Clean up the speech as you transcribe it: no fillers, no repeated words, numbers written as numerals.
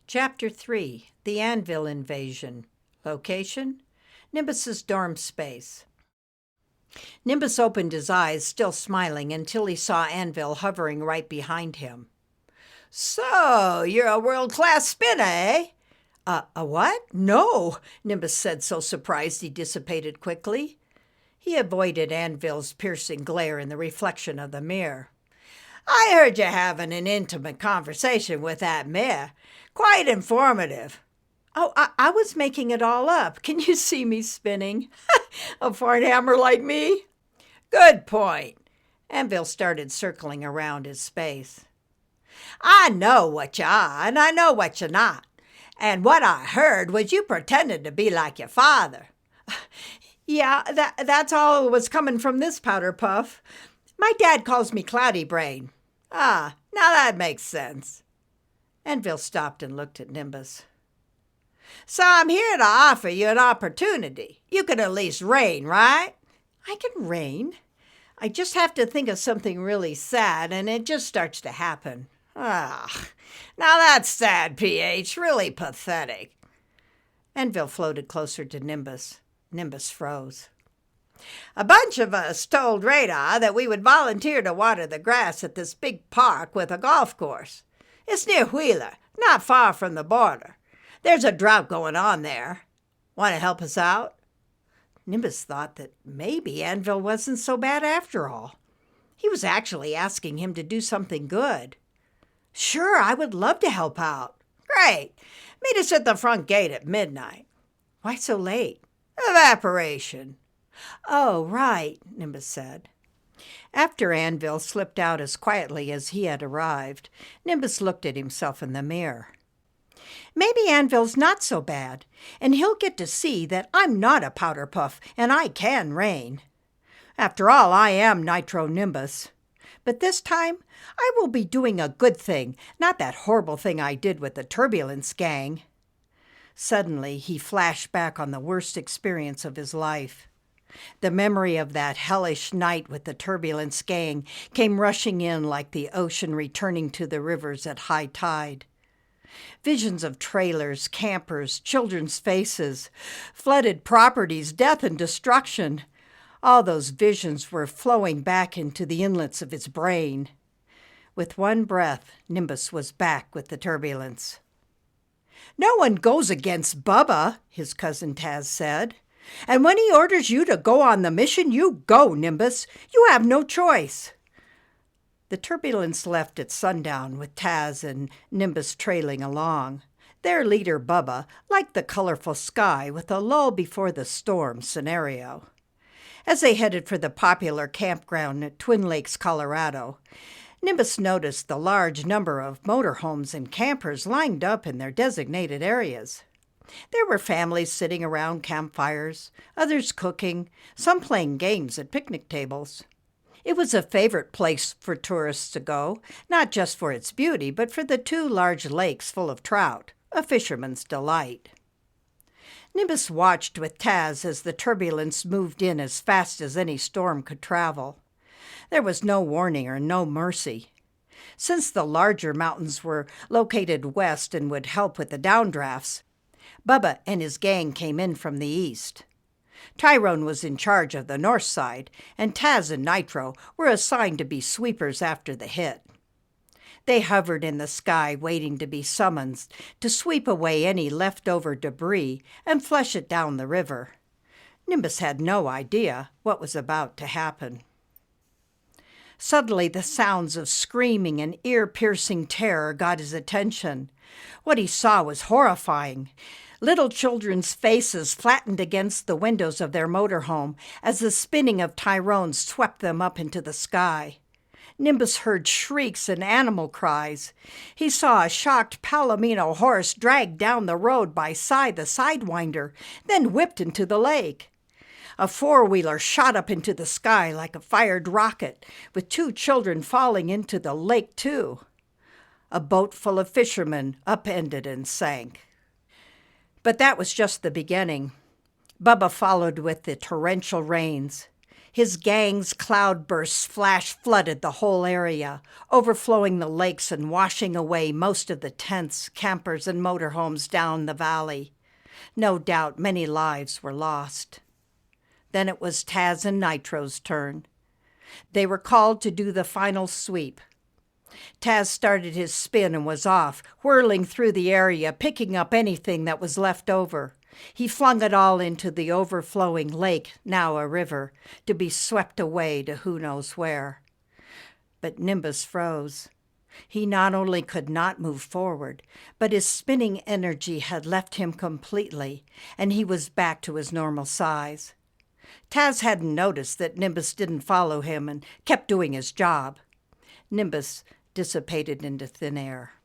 Chapter 3, The Anvil Invasion. Location, Nimbus's dorm space. Nimbus opened his eyes, still smiling, until he saw Anvil hovering right behind him. So, you're a world-class spinner, eh? A what? No, Nimbus said, so surprised he dissipated quickly. He avoided Anvil's piercing glare in the reflection of the mirror. I heard you having an intimate conversation with that mare. Quite informative. Oh, I was making it all up. Can you see me spinning? A farnhammer like me? Good point. Anvil started circling around his space. I know what you are, and I know what you're not. And what I heard was you pretended to be like your father. Yeah, that's all that was coming from this powder puff. My dad calls me Cloudy Brain. Ah, now that makes sense. Anvil stopped and looked at Nimbus. So I'm here to offer you an opportunity. You can at least reign, right? I can reign. I just have to think of something really sad, and it just starts to happen. Ah, now that's sad, PH. Really pathetic. Anvil floated closer to Nimbus. Nimbus froze. A bunch of us told Radar that we would volunteer to water the grass at this big park with a golf course. It's near Wheeler, not far from the border. There's a drought going on there. Want to help us out? Nimbus thought that maybe Anvil wasn't so bad after all. He was actually asking him to do something good. Sure, I would love to help out. Great. Meet us at the front gate at midnight. Why so late? Evaporation. Oh, right, Nimbus said. After Anvil slipped out as quietly as he had arrived, Nimbus looked at himself in the mirror. Maybe Anvil's not so bad, and he'll get to see that I'm not a powder puff and I can reign. After all, I am Nitro Nimbus. But this time, I will be doing a good thing, not that horrible thing I did with the Turbulence gang. Suddenly, he flashed back on the worst experience of his life. The memory of that hellish night with the Turbulence gang came rushing in like the ocean returning to the rivers at high tide. Visions of trailers, campers, children's faces, flooded properties, death and destruction. All those visions were flowing back into the inlets of his brain. With one breath, Nimbus was back with the Turbulence. No one goes against Bubba, his cousin Taz said. And when he orders you to go on the mission, you go, Nimbus. You have no choice. The Turbulence left at sundown with Taz and Nimbus trailing along. Their leader, Bubba, liked the colorful sky with a lull before the storm scenario. As they headed for the popular campground at Twin Lakes, Colorado, Nimbus noticed the large number of motorhomes and campers lined up in their designated areas. There were families sitting around campfires, others cooking, some playing games at picnic tables. It was a favorite place for tourists to go, not just for its beauty, but for the 2 large lakes full of trout, a fisherman's delight. Nimbus watched with Taz as the Turbulence moved in as fast as any storm could travel. There was no warning or no mercy. Since the larger mountains were located west and would help with the downdrafts, Bubba and his gang came in from the east. Tyrone was in charge of the north side, and Taz and Nitro were assigned to be sweepers after the hit. They hovered in the sky waiting to be summoned to sweep away any leftover debris and flush it down the river. Nimbus had no idea what was about to happen. Suddenly, the sounds of screaming and ear-piercing terror got his attention. What he saw was horrifying. Little children's faces flattened against the windows of their motorhome as the spinning of Tyrone swept them up into the sky. Nimbus heard shrieks and animal cries. He saw a shocked Palomino horse dragged down the road by the sidewinder, then whipped into the lake. A four-wheeler shot up into the sky like a fired rocket, with 2 children falling into the lake, too. A boat full of fishermen upended and sank. But that was just the beginning. Bubba followed with the torrential rains. His gang's cloudbursts flash flooded the whole area, overflowing the lakes and washing away most of the tents, campers, and motorhomes down the valley. No doubt many lives were lost. Then it was Taz and Nitro's turn. They were called to do the final sweep. Taz started his spin and was off, whirling through the area, picking up anything that was left over. He flung it all into the overflowing lake, now a river, to be swept away to who knows where. But Nimbus froze. He not only could not move forward, but his spinning energy had left him completely, and he was back to his normal size. Taz hadn't noticed that Nimbus didn't follow him and kept doing his job. Nimbus dissipated into thin air.